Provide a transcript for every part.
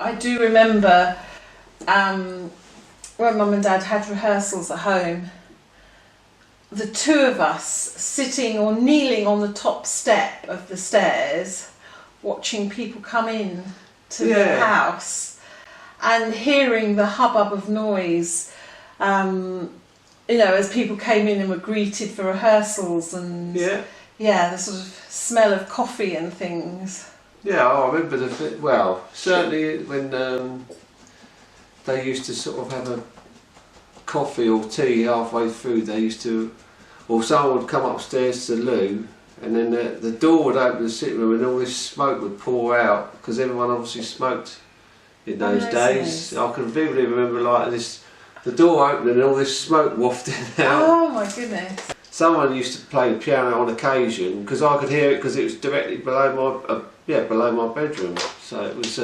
I do remember when Mum and Dad had rehearsals at home, the two of us sitting or kneeling on the top step of the stairs, watching people come in to the house and hearing the hubbub of noise, you know, as people came in and were greeted for rehearsals, and the sort of smell of coffee and things. Yeah, I remember certainly when they used to sort of have a coffee or tea halfway through, they used to, or someone would come upstairs to the loo, and then the door would open to the sitting room and all this smoke would pour out, because everyone obviously smoked in those days. I can vividly remember like this, the door opening and all this smoke wafting out. Oh my goodness. Someone used to play the piano on occasion, because I could hear it because it was directly below my bedroom. So it was,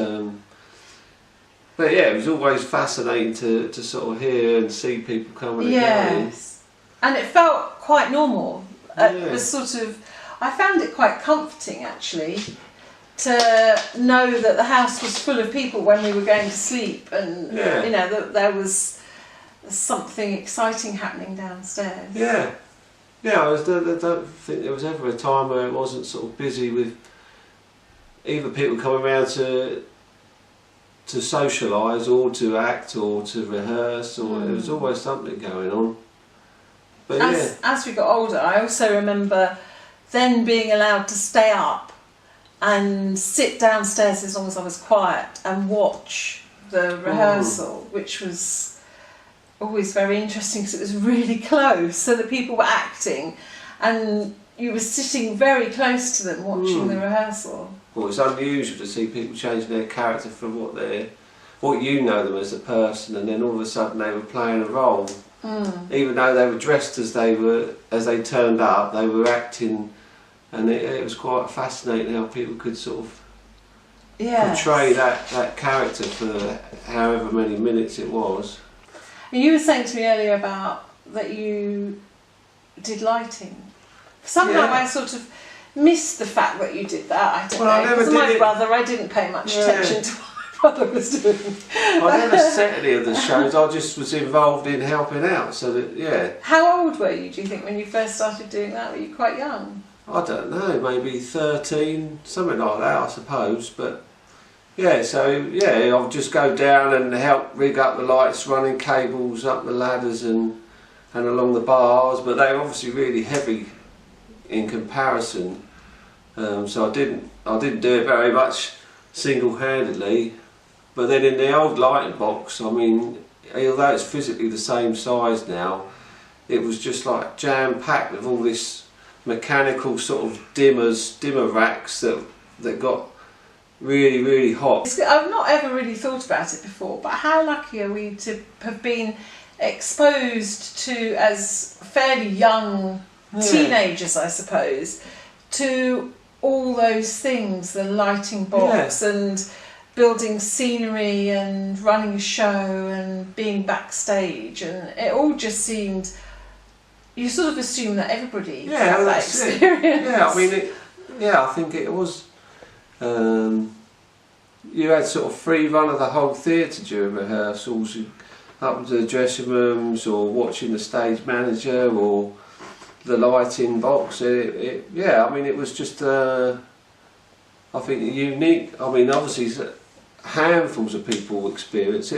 but yeah, it was always fascinating to sort of hear and see people coming and going. And it felt quite normal. It was sort of, I found it quite comforting actually, to know that the house was full of people when we were going to sleep, and you know that there was something exciting happening downstairs. I don't think there was ever a time where it wasn't sort of busy with either people coming around to socialise or to act or to rehearse, or there was always something going on. But as we got older, I also remember then being allowed to stay up and sit downstairs as long as I was quiet and watch the rehearsal, which was always very interesting because it was really close, so that people were acting and you were sitting very close to them watching the rehearsal. Well, it's unusual to see people changing their character from what you know them as a person, and then all of a sudden they were playing a role. Even though they were dressed as they turned up, they were acting, and it was quite fascinating how people could sort of portray that character for however many minutes it was. And you were saying to me earlier about that you did lighting. Somehow I sort of missed the fact that you did that. I don't know. Because my brother, I didn't pay much attention to what my brother was doing. I never set any of the shows. I just was involved in helping out. So that How old were you? Do you think when you first started doing that? Were you quite young? I don't know. Maybe 13, something like that, I suppose. But I would just go down and help rig up the lights, running cables up the ladders and along the bars. But they were obviously really heavy in comparison, so I didn't do it very much single-handedly. But then in the old lighting box, I mean, although it's physically the same size now, it was just like jam-packed with all this mechanical sort of dimmer racks that got really, really hot. I've not ever really thought about it before, but how lucky are we to have been exposed to, as fairly young teenagers, I suppose, to all those things, the lighting box and building scenery and running a show and being backstage, and it all just seemed, you sort of assume that everybody had that experience. I mean, I think it was, you had sort of free run of the whole theatre during rehearsals, up to the dressing rooms or watching the stage manager or the lighting box. I mean, it was just, I think, unique. I mean, obviously handfuls of people experience it.